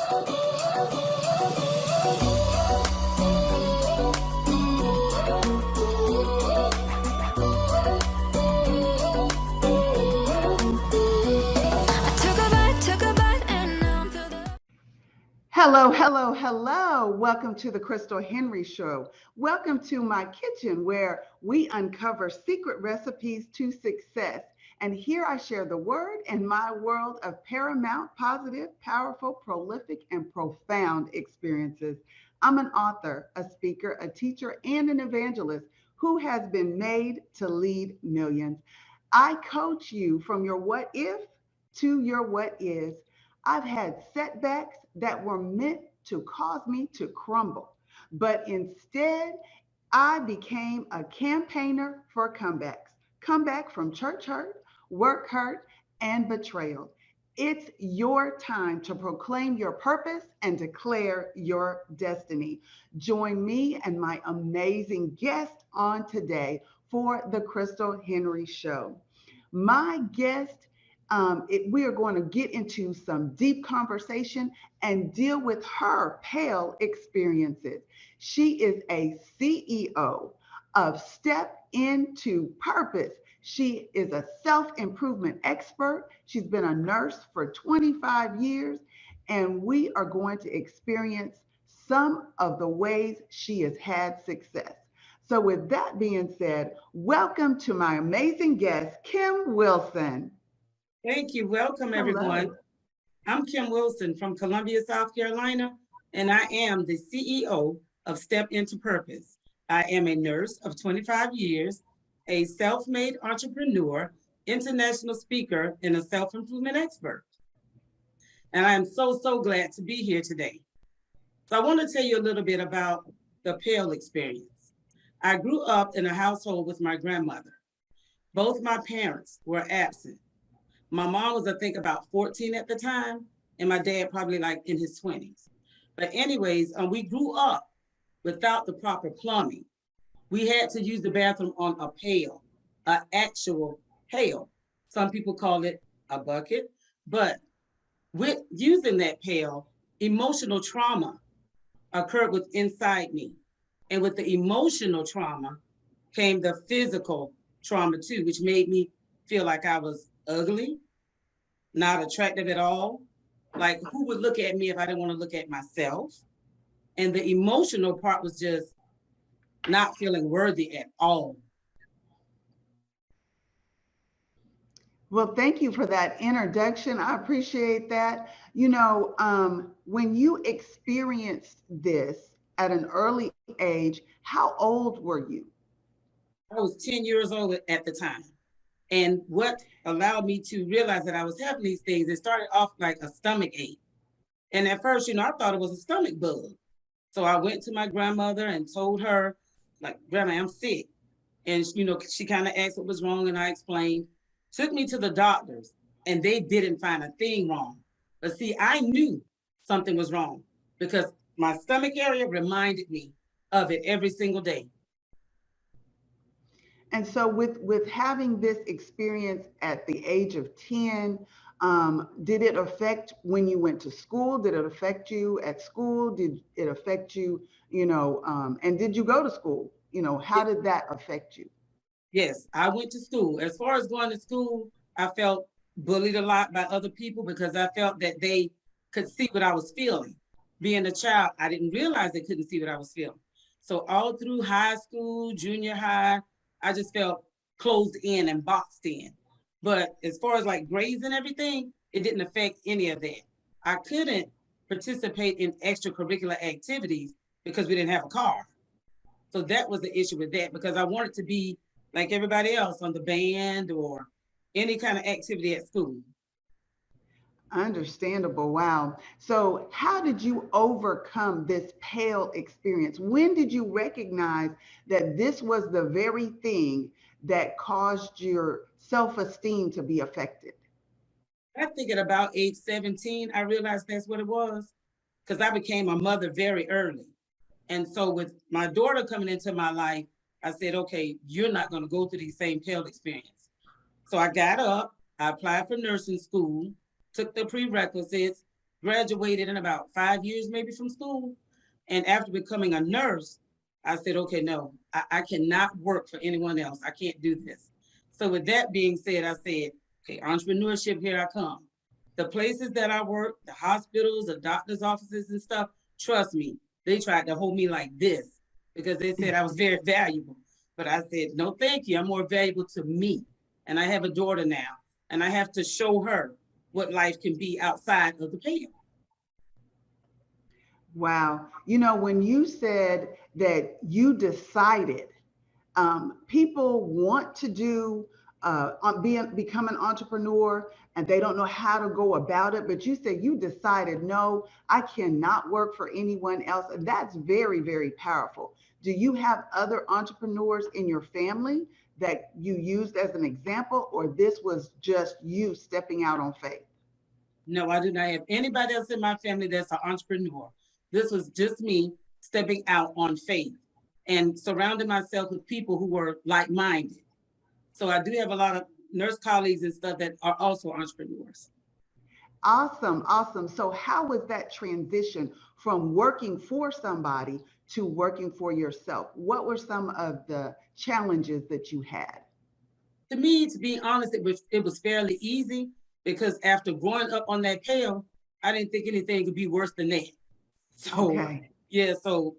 Hello, hello, hello. Welcome to the Krystal Henry Show. Welcome to my kitchen where we uncover secret recipes to success. And here I share the word in my world of paramount, positive, powerful, prolific, and profound experiences. I'm an author, a speaker, a teacher, and an evangelist who has been made to lead millions. I coach you from your what if to your what is. I've had setbacks that were meant to cause me to crumble, but instead, I became a campaigner for comebacks. Comeback from church hurt, work hurt, and betrayal. It's your time to proclaim your purpose and declare your destiny. Join me and my amazing guest on today for the Krystal Henry Show. My guest we are going to get into some deep conversation and deal with her pale experiences. She is a CEO of Step Into Purpose. She is a self-improvement expert. She's been a nurse for 25 years, and we are going to experience some of the ways she has had success. So with that being said, welcome to my amazing guest, Kim Wilson. Thank you. Welcome, everyone. Hello. I'm Kim Wilson from Columbia, South Carolina, and I am the CEO of Step Into Purpose. I am a nurse of 25 years, a self-made entrepreneur, international speaker, and a self-improvement expert. And I am so glad to be here today. So I want to tell you a little bit about the pale experience. I grew up in a household with my grandmother. Both my parents were absent. My mom was, I think, about 14 at the time, and my dad probably like in his 20s. But anyways, we grew up without the proper plumbing. We had to use the bathroom on a pail, an actual pail. Some people call it a bucket, but with using that pail, emotional trauma occurred with inside me. And with the emotional trauma came the physical trauma too, which made me feel like I was ugly, not attractive at all. Like, who would look at me if I didn't want to look at myself? And the emotional part was just not feeling worthy at all. Well, thank you for that introduction. I appreciate that. When you experienced this at an early age, how old were you? I was 10 years old at the time. And what allowed me to realize that I was having these things, it started off like a stomach ache. And at first, I thought it was a stomach bug. So I went to my grandmother and told her, like, Grandma, I'm sick. And, she kind of asked what was wrong, and I explained. Took me to the doctors, and they didn't find a thing wrong. But see, I knew something was wrong because my stomach area reminded me of it every single day. And so with having this experience at the age of 10, did it affect when you went to school? Did it affect you at school? Did it affect you, and did you go to school? How did that affect you? Yes, I went to school. As far as going to school, I felt bullied a lot by other people because I felt that they could see what I was feeling. Being a child, I didn't realize they couldn't see what I was feeling. So all through high school, junior high, I just felt closed in and boxed in. But as far as like grades and everything, it didn't affect any of that. I couldn't participate in extracurricular activities because we didn't have a car. So that was the issue with that, because I wanted to be like everybody else on the band or any kind of activity at school. Understandable. Wow. So, how did you overcome this pale experience? When did you recognize that this was the very thing that caused your self esteem to be affected? I think at about age 17, I realized that's what it was, because I became a mother very early. And so with my daughter coming into my life, I said, okay, you're not going to go through the same pale experience. So I got up, I applied for nursing school, took the prerequisites, graduated in about 5 years, maybe from school. And after becoming a nurse, I said, okay, no, I cannot work for anyone else. I can't do this. So with that being said, I said, okay, entrepreneurship, here I come. The places that I work, the hospitals, the doctor's offices and stuff, trust me, they tried to hold me like this because they said I was very valuable. But I said, no, thank you. I'm more valuable to me. And I have a daughter now, and I have to show her what life can be outside of the pale. Wow. You know, when you said that you decided people want to do become an entrepreneur and they don't know how to go about it, but you said you decided, no, I cannot work for anyone else. And that's very, very powerful. Do you have other entrepreneurs in your family that you used as an example, or this was just you stepping out on faith? No, I do not have anybody else in my family that's an entrepreneur. This was just me stepping out on faith and surrounding myself with people who were like minded. So I do have a lot of nurse colleagues and stuff that are also entrepreneurs. Awesome, awesome. So, how was that transition from working for somebody to working for yourself? What were some of the challenges that you had? To me, to be honest, it was fairly easy because after growing up on that pail, I didn't think anything could be worse than that. So Okay. yeah, so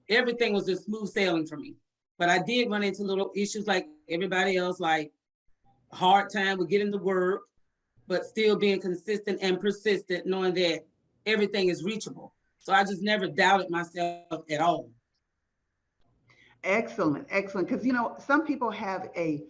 everything was just smooth sailing for me. But I did run into little issues like everybody else, like hard time with getting the work, but still being consistent and persistent, knowing that everything is reachable. So I just never doubted myself at all. Excellent, excellent. Because you know, some people have a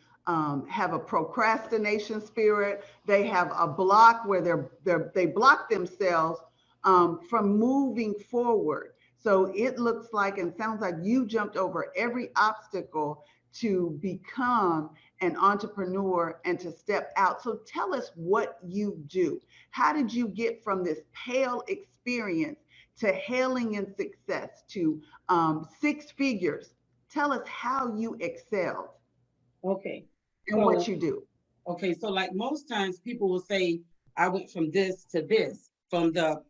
procrastination spirit. They have a block where they block themselves from moving forward. So it looks like and sounds like you jumped over every obstacle to become an entrepreneur and to step out. So tell us what you do. How did you get from this pale experience to hailing in success to six figures? Tell us how you excelled Okay. and what So you do. so like most times people will say, I went from this to this, from the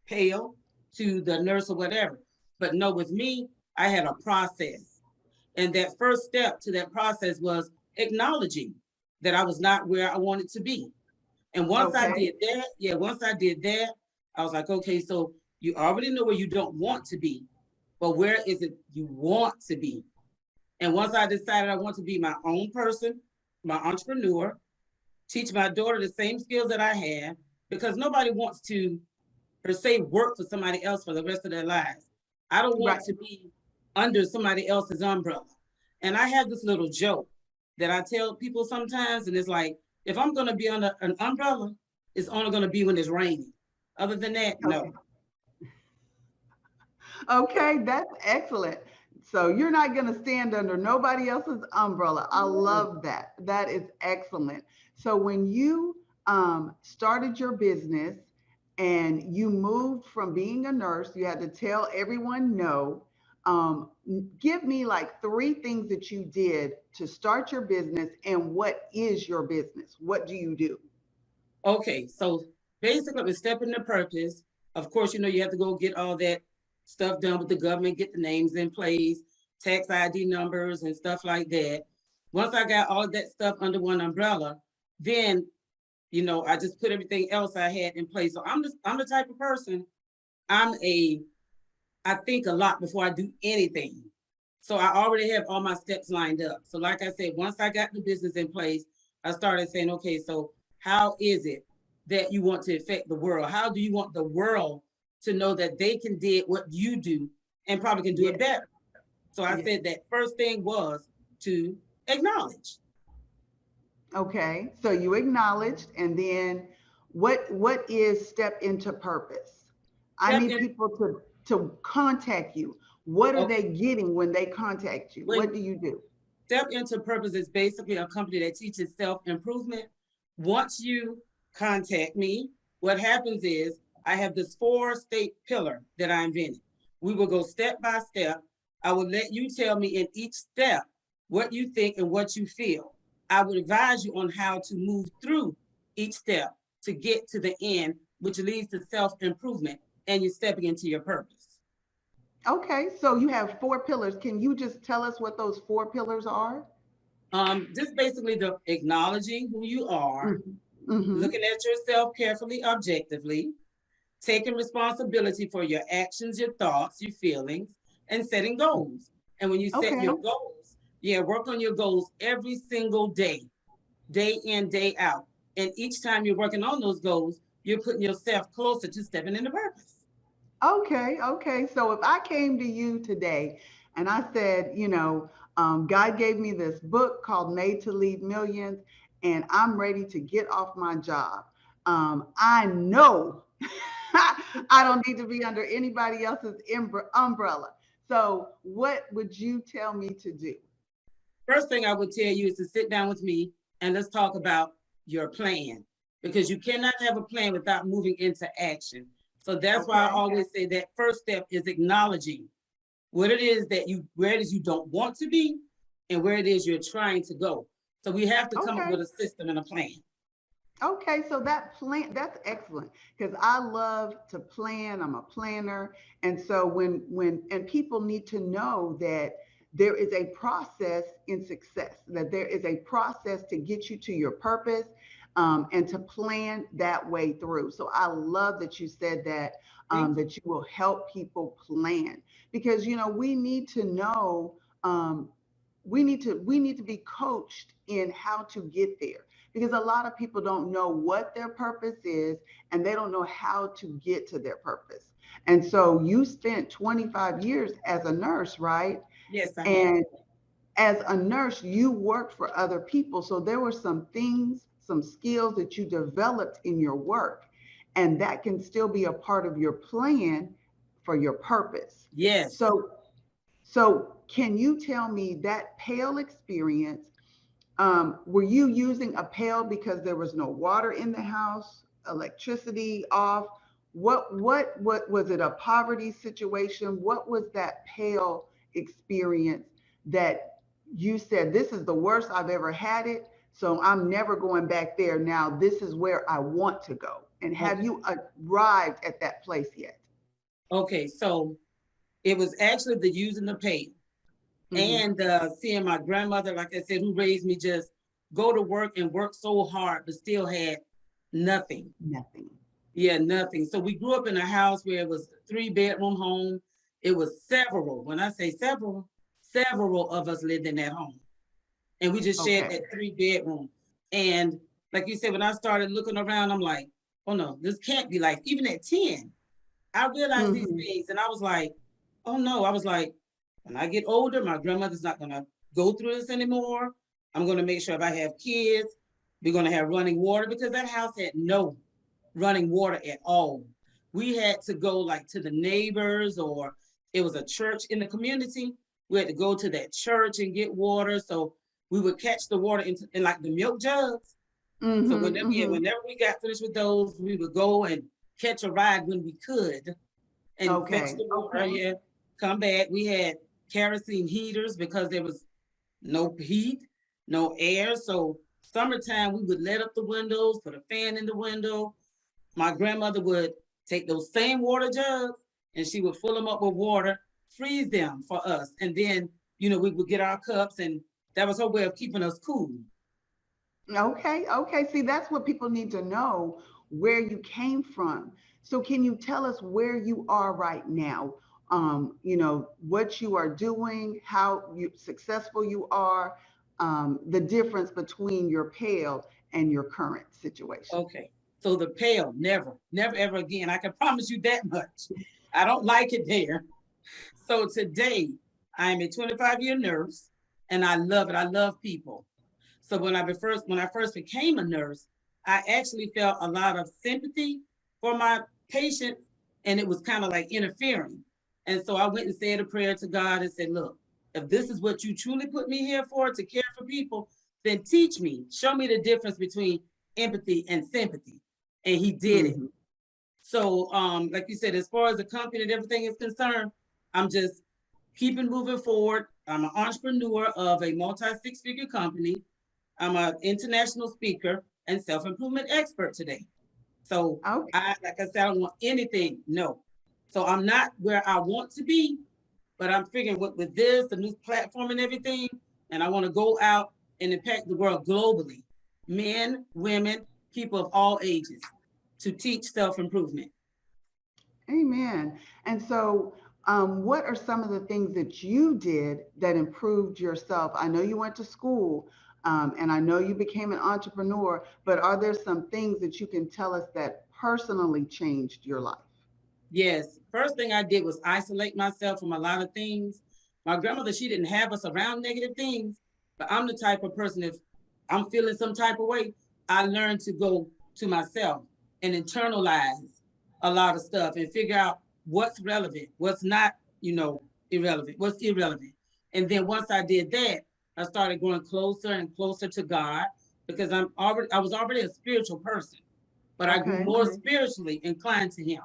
pale to the nurse or whatever. But no, with me, I had a process. And that first step to that process was acknowledging that I was not where I wanted to be. And once I Okay. did that, yeah, once I did that, I was like, okay, so you already know where you don't want to be, but where is it you want to be? And once I decided I want to be my own person, my entrepreneur, teach my daughter the same skills that I had, because nobody wants to, per se, work for somebody else for the rest of their lives. I don't want Right. to be under somebody else's umbrella. And I have this little joke that I tell people sometimes, and it's like, if I'm going to be under an umbrella, it's only going to be when it's raining. Other than that, Okay. no. Okay, that's excellent. So you're not going to stand under nobody else's umbrella. I love that. That is excellent. So when you started your business and you moved from being a nurse, you had to tell everyone no. Give me like three things that you did to start your business and what is your business? What do you do? Okay, so basically, with stepping into purpose, of course, you have to go get all that stuff done with the government, get the names in place, tax ID numbers, and stuff like that. Once I got all of that stuff under one umbrella, then I just put everything else I had in place. So I'm the type of person. I'm a I think a lot before I do anything. So I already have all my steps lined up. So like I said, once I got the business in place, I started saying, okay, so how is it that you want to affect the world? How do you want the world to know that they can do what you do and probably can do Yeah. it better? So I Yeah. said that first thing was to acknowledge. Okay. So you acknowledged, and then what is step into purpose? I Step need in, people to contact you. What are they okay, getting when they contact you? What when do you do? Step into Purpose is basically a company that teaches self-improvement. Once you contact me, what happens is I have this 4-state pillar that I invented. We will go step by step. I will let you tell me in each step what you think and what you feel. I would advise you on how to move through each step to get to the end which leads to self-improvement, and you're stepping into your purpose. Okay, so you have four pillars. Can you just tell us what those four pillars are? Just basically the acknowledging who you are, Mm-hmm. looking at yourself carefully, objectively, taking responsibility for your actions, your thoughts, your feelings, and setting goals. And when you set Okay. your goals, yeah, work on your goals every single day, day in, day out. And each time you're working on those goals, you're putting yourself closer to stepping into purpose. Okay, okay. So if I came to you today and I said, God gave me this book called Made to Lead Millions, and I'm ready to get off my job, I know I don't need to be under anybody else's umbrella. So, what would you tell me to do? First thing I would tell you is to sit down with me and let's talk about your plan, because you cannot have a plan without moving into action. So that's why I Okay, always say that first step is acknowledging what it is that you, where it is you don't want to be and where it is you're trying to go. So we have to come up okay. with a system and a plan. Okay, so that plan, that's excellent because I love to plan. I'm a planner. And so and people need to know that there is a process in success, that there is a process to get you to your purpose, and to plan that way through. So I love that you said that, Thank you. that you will help people plan because, we need to know, we need to be coached in how to get there because a lot of people don't know what their purpose is and they don't know how to get to their purpose. And so you spent 25 years as a nurse, right? Yes, I have. And as a nurse, you worked for other people. So there were some things, some skills that you developed in your work, and that can still be a part of your plan for your purpose. Yes. So can you tell me that pail experience? Were you using a pail because there was no water in the house, electricity off? What was it, a poverty situation? What was that pail experience that you said, this is the worst I've ever had it, so I'm never going back there. Now this is where I want to go. And have Okay. you arrived at that place yet? Okay. So it was actually the using the pain Hmm. and seeing my grandmother, like I said, who raised me, just go to work and work so hard, but still had nothing. Nothing. Yeah, nothing. So we grew up in a house where it was a 3 bedroom home. It was several. When I say several, several of us lived in that home. And we just shared Okay. that 3 bedroom. And like you said, when I started looking around, I'm like, oh no, this can't be like, even at 10, I realized these Hmm. things and I was like, oh no, I was like, when I get older, my grandmother's not gonna go through this anymore. I'm gonna make sure if I have kids, we're gonna have running water because that house had no running water at all. We had to go like to the neighbors, or it was a church in the community. We had to go to that church and get water. So we would catch the water in like the milk jugs. So Hmm. whenever, yeah, Hmm. whenever we got finished with those, we would go and catch a ride when we could and fetch Okay. the water. Okay. Yeah, come back. We had kerosene heaters because there was no heat, no air. So summertime, we would let up the windows, put a fan in the window. My grandmother would take those same water jugs and she would fill them up with water, freeze them for us. And then, we would get our cups, and that was her way of keeping us cool. Okay, okay. See, that's what people need to know, where you came from. So can you tell us where you are right now? What you are doing, how successful you are, the difference between your pail and your current situation. Okay. So the pail, never, never, ever again. I can promise you that much. I don't like it there. So today, I'm a 25-year nurse and I love it. I love people. So when I first became a nurse, I actually felt a lot of sympathy for my patients, and it was kind of like interfering. And so I went and said a prayer to God and said, "Look, if this is what you truly put me here for, to care for people, then teach me, show me the difference between empathy and sympathy." And He did it. Hmm. So, like you said, as far as the company and everything is concerned, I'm just keeping moving forward. I'm an entrepreneur of a multi-six-figure company. I'm an international speaker and self-improvement expert today. So Okay. like I said, I don't want anything. No. So I'm not where I want to be, but I'm figuring with this, the new platform and everything, and I want to go out and impact the world globally. Men, women, people of all ages to teach self-improvement. Amen. And so, what are some of the things that you did that improved yourself? I know you went to school, and I know you became an entrepreneur, but are there some things that you can tell us that personally changed your life? Yes. First thing I did was isolate myself from a lot of things. My grandmother, she didn't have us around negative things, but I'm the type of person, if I'm feeling some type of way, I learned to go to myself and internalize a lot of stuff and figure out what's relevant, what's not, irrelevant, what's irrelevant. And then once I did that, I started going closer and closer to God because I was already a spiritual person, but I grew Okay. more spiritually inclined to him.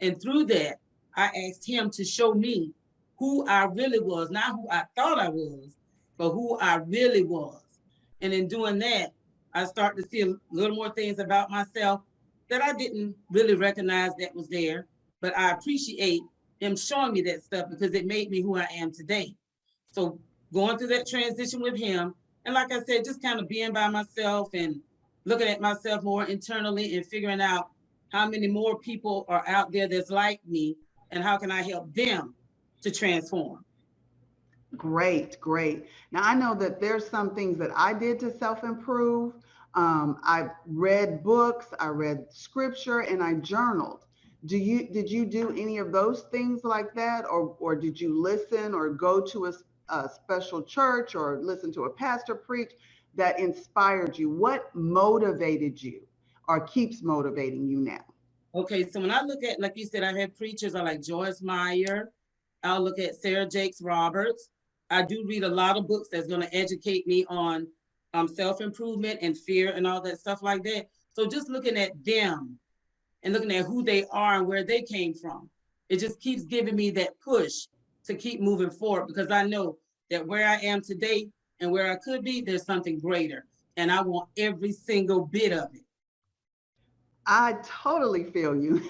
And through that, I asked him to show me who I really was, not who I thought I was, but who I really was. And in doing that, I started to see a little more things about myself that I didn't really recognize that was there. But I appreciate him showing me that stuff because it made me who I am today. So going through that transition with him, and like I said, just kind of being by myself and looking at myself more internally and figuring out how many more people are out there that's like me and how can I help them to transform. Great, great. Now I know that there's some things that I did to self-improve. I read books, I read scripture, and I journaled. Did you do any of those things like that, or did you listen or go to a special church or listen to a pastor preach that inspired you? What motivated you or keeps motivating you now? Okay, so when I look at, like you said, I have preachers, I like Joyce Meyer. I'll look at Sarah Jakes Roberts. I do read a lot of books that's going to educate me on self-improvement and fear and all that stuff like that. So just looking at them and looking at who they are and where they came from, it just keeps giving me that push to keep moving forward because I know that where I am today and where I could be, there's something greater. And I want every single bit of it. I totally feel you.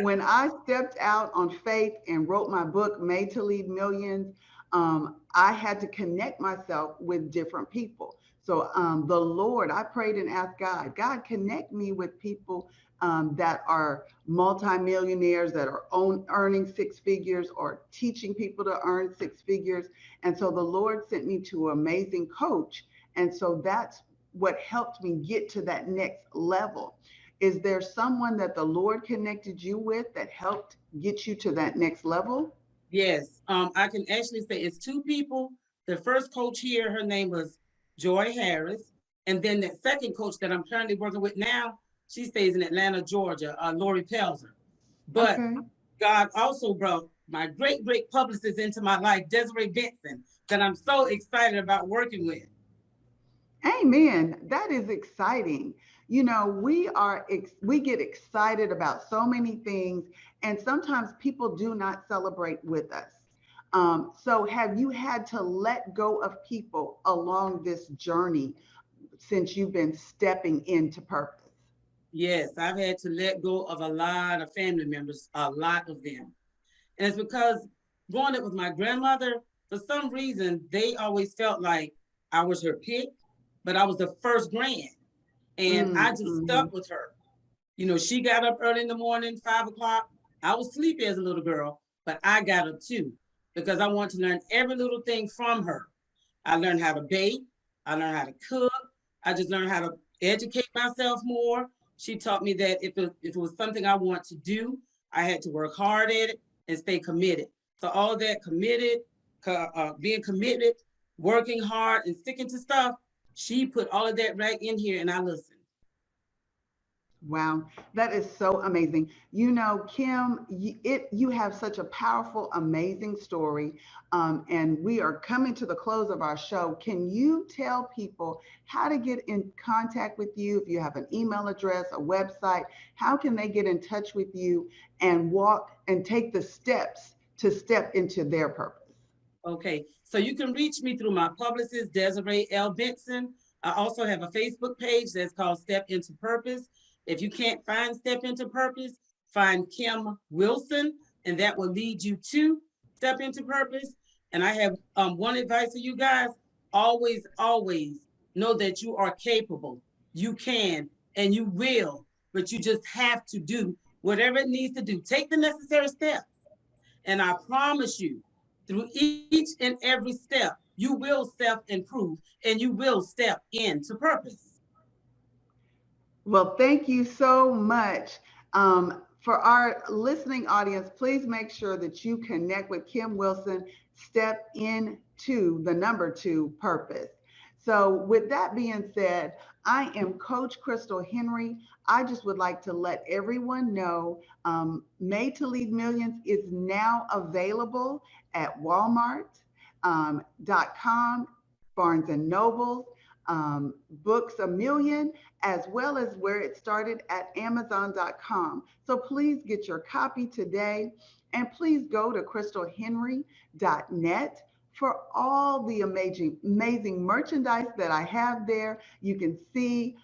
When I stepped out on faith and wrote my book, Made to Lead Millions, I had to connect myself with different people. So the Lord, I prayed and asked God, God, connect me with people that are multimillionaires, that are earning six figures or teaching people to earn six figures. And so the Lord sent me to an amazing coach. And so that's what helped me get to that next level. Is there someone that the Lord connected you with that helped get you to that next level? Yes, I can actually say it's two people. The first coach here, her name was Joy Harris. And then that second coach that I'm currently working with now, she stays in Atlanta, Georgia, Lori Pelzer. But Okay. God also brought my great, great publicist into my life, Desiree Benson, that I'm so excited about working with. Amen. That is exciting. You know, we get excited about so many things, and sometimes people do not celebrate with us. So, have you had to let go of people along this journey since you've been stepping into purpose? Yes, I've had to let go of a lot of family members, a lot of them. And it's because growing up with my grandmother, for some reason, they always felt like I was her pick, but I was the first grand. And I just Mm-hmm. stuck with her. You know, she got up early in the morning, 5 o'clock. I was sleepy as a little girl, but I got up too because I wanted to learn every little thing from her. I learned how to bake. I learned how to cook. I just learned how to educate myself more. She taught me that if it was something I want to do, I had to work hard at it and stay committed. So all that committed, being committed, working hard and sticking to stuff, she put all of that right in here and I listened. Wow, that is so amazing. You know, Kim, you have such a powerful, amazing story, and we are coming to the close of our show. Can you tell people how to get in contact with you? If you have an email address, a website, how can they get in touch with you and walk and take the steps to step into their purpose? Okay, so you can reach me through my publicist, Desiree L. Benson. I also have a Facebook page that's called Step Into Purpose. If you can't find Step Into Purpose, find Kim Wilson, and that will lead you to Step Into Purpose. And I have one advice for you guys: always, always know that you are capable. You can and you will, but you just have to do whatever it needs to do. Take the necessary steps. And I promise you, through each and every step, you will self-improve and you will step into purpose. Well, thank you so much. For our listening audience, please make sure that you connect with Kim Wilson, step into the number 2 purpose. So with that being said, I am Coach Krystal Henry. I just would like to let everyone know Made to Lead Millions is now available at Walmart.com, Barnes and Noble, Books A Million, as well as where it started at Amazon.com. So please get your copy today, and please go to crystalhenry.net for all the amazing merchandise that I have there. You can see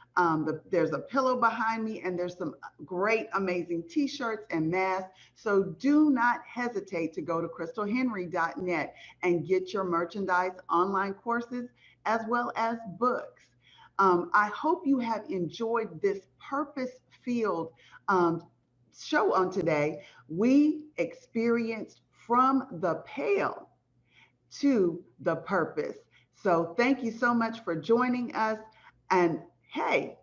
there's a pillow behind me, and there's some great, amazing t-shirts and masks. So do not hesitate to go to crystalhenry.net and get your merchandise, online courses, as well as books. I hope you have enjoyed this purpose-filled show on today. We experienced from the pale to the purpose. So thank you so much for joining us. And hey,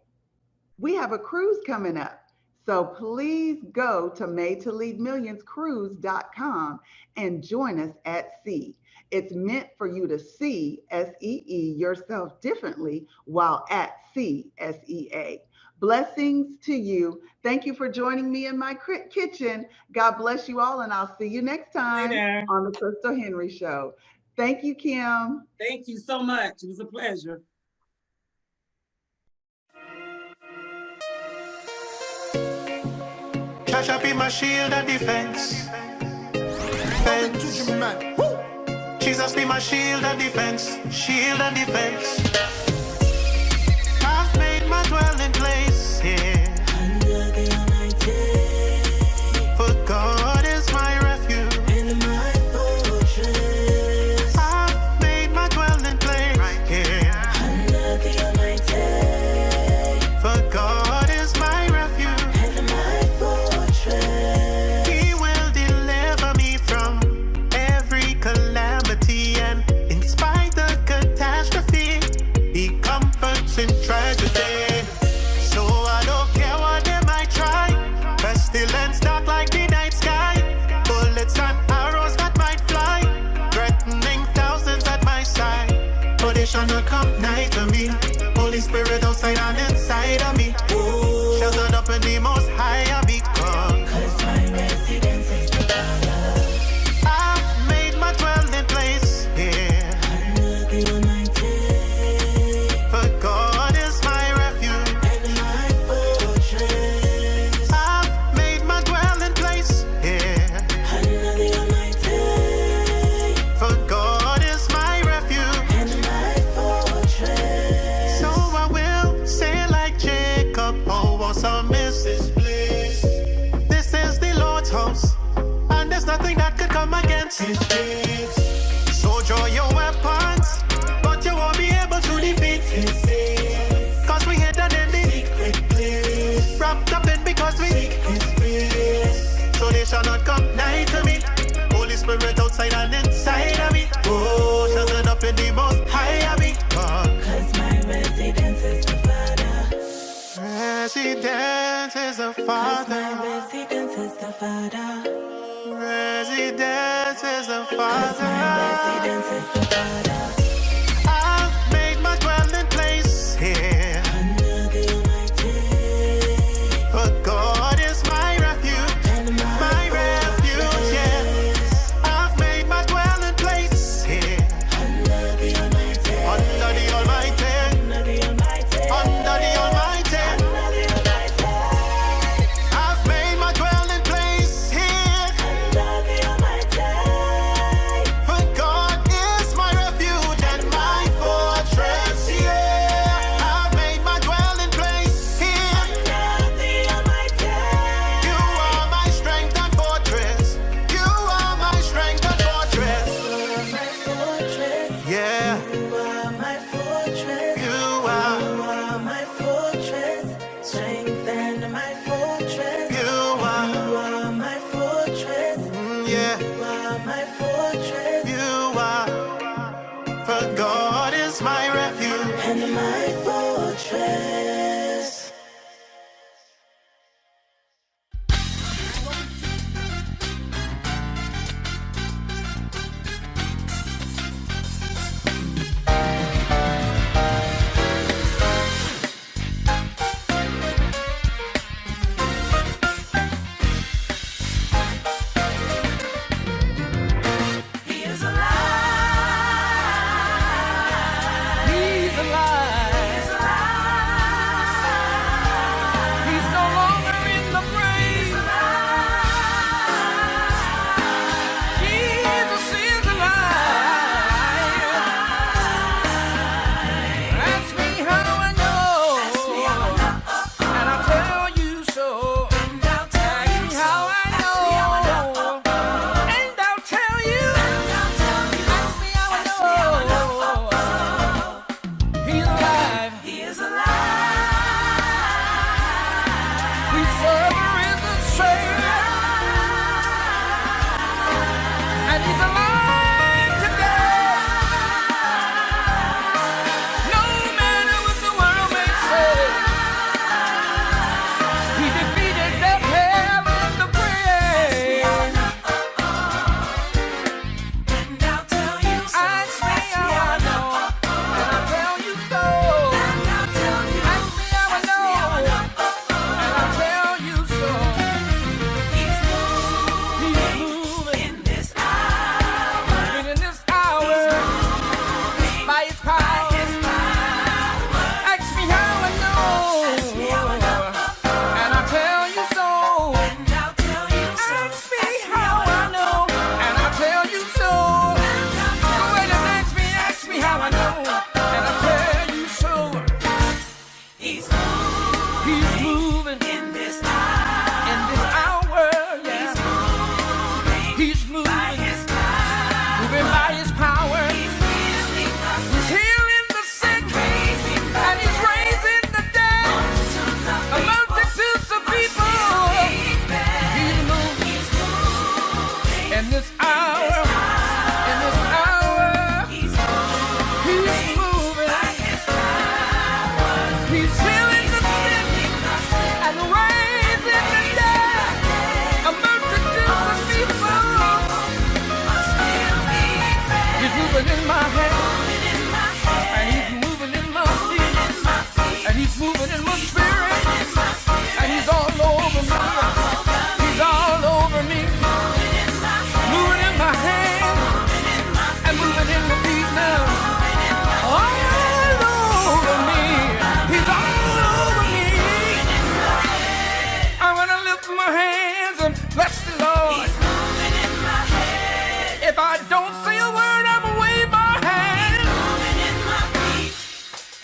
we have a cruise coming up. So please go to MadeToLeadMillionsCruise.com and join us at sea. It's meant for you to see, SEE, yourself differently while at sea, SEA. Blessings to you. Thank you for joining me in my kitchen. God bless you all, and I'll see you next time on the Krystal Henry Show. Thank you, Kim. Thank you so much. It was a pleasure. Shall be my shield and defense. Jesus be my shield and defense. Shield and defense. I've made my dwelling place here under the Almighty. For God is my refuge and my fortress. I've made my dwelling place right here under the Almighty. For God is my refuge and my fortress. He will deliver me from every calamity, and in spite of catastrophe, He comforts in tragedy. So I don't care what they might try. Pestilence dark like the night sky. Bullets and arrows that might fly, threatening thousands at my side. But they shall not come nigh to me. Holy Spirit outside and inside of me. Sheltered up in the most high of me. Cause my residence is the Father. I've made my dwelling place here under the Almighty. For God is my refuge and my fortress. I've made my dwelling place here under the Almighty. For God is my refuge and my fortress. So I will say like Jacob, oh awesome is this place. This is the Lord's house, and there's nothing that could come against His gates. So draw your weapons, but you won't be able to defeat His saints. Cause we hidden in the secret place, wrapped up in because we seek His face. So they shall not come nigh to me. Holy Spirit outside and inside of me. Oh, sheltered up in the most high of me. Cause my residence is the Father. Residence is the Father. Cause my residence is the Father. Residence is the Father. My residence is the Father. I've made my dwelling place here under the Almighty. For God is my refuge and my refuge, yes. I've made my dwelling place here under the Almighty. Under the Almighty. Under the Almighty. Under the Almighty. Under the Almighty. I've made my dwelling place here under the Almighty. For God is my refuge Yeah, you are my fortress. you are. For God is my refuge And my fortress. He is alive. He's alive. He's alive. He's no longer in the grave. He's alive. Jesus is alive. Ask me how I know. Ask me how I know. And I'll tell you so. And I'll tell you how I know. And I'll tell you. Ask me how I know. He's alive. He is alive. We serve a risen Savior. And He's alive today. No matter what the world may say, He defeated death, hell, and the grave. And I'll tell you so. Ask me how I know. And I'll tell you so. And I'll tell you. Ask me how I know. And I'll tell you so. He's moving in this hour. Moving in this hour. By His power. Ask me how I know. Ask me how I know. And I'll tell you so. And I'll tell you so. Ask me how I know. And I'll tell you so. Go ahead and ask me how I know. And I'll tell you so. He's moving in this hour. In this hour, yeah. He's moving by His power. Moving by His power. He's healing the sick. And He's raising the dead. A multitudes of people. He's moving in this hour. In this hour. He's moving. He's healing the sick and raising the dead. A multitude of people. He's moving in my hand. And He's moving in my feet. And He's moving in my spirit. And He's all over me. He's all over me. Moving in my hand. And moving in my feet now. All over me. He's all over me. I'm gonna lift my hands and bless the Lord. If I don't say a word, I'm gonna wave my hand.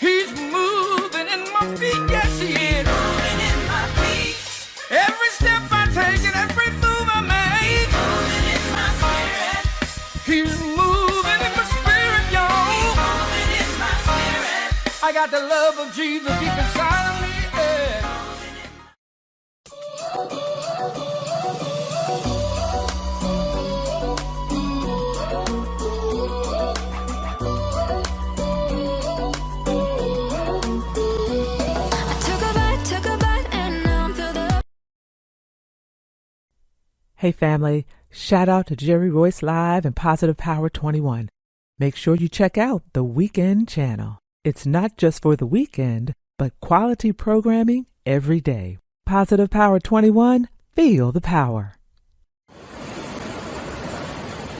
He's moving in my feet, yes He is. Every step I take and every move I make, He's moving in my spirit, y'all. I got the love of Jesus deep inside of me. Yeah. Took a bite, and now I'm through the. Hey family, shout out to Jerry Royce Live and Positive Power 21. Make sure you check out the Weekend channel. It's not just for the weekend, but quality programming every day. Positive Power 21, feel the power.